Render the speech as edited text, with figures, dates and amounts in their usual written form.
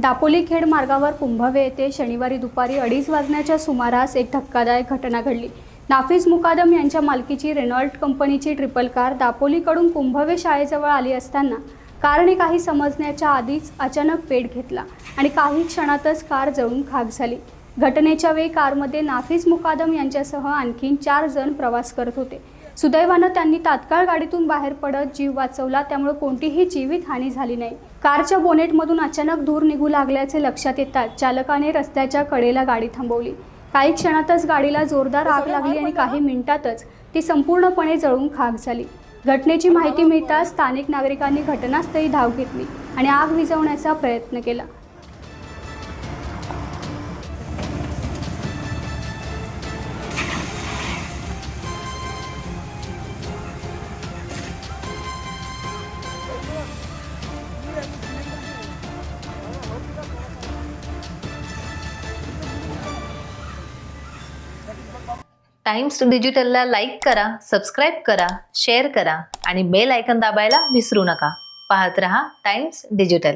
दापोली खेड मार्गावर कुंभवे येथे शनिवारी दुपारी 2:30 वाजण्याच्या सुमारास एक धक्कादायक घटना घडली। नाफिज मुकादम यांच्या मालकीची रेनॉल्ट कंपनीची ट्रिपल कार दापोलीकडून कुंभवे शाळेजवळ आली असताना कारने काही समजण्याच्या आधीच अचानक पेट घेतला आणि काही क्षणातच कार जळून खाक झाली। घटनेच्या वेळी कारमध्ये नाफिज मुकादम यांच्यासह आणखी 4 जण प्रवास करत होते। सुदैवाने त्यांनी तात्काळ गाडीतून बाहेर पडत जीव वाचवला, त्यामुळे कोणतीही जीवितहानी झाली नाही। कारच्या बोनेटमधून अचानक धूर निघू लागल्याचे लक्षात येताच चालकाने रस्त्याच्या कडेला गाडी थांबवली। काही क्षणातच गाडीला जोरदार आग लागली आणि काही मिनिटातच ती संपूर्णपणे जळून खाक झाली। घटनेची माहिती मिळताच स्थानिक नागरिकांनी घटनास्थळी धाव घेतली आणि आग विझवण्याचा प्रयत्न केला। टाइम्स डिजिटलला लाईक करा, सबस्क्राईब करा, शेअर करा आणि बेल आयकॉन दाबायला विसरू नका। पाहत रहा टाइम्स डिजिटल।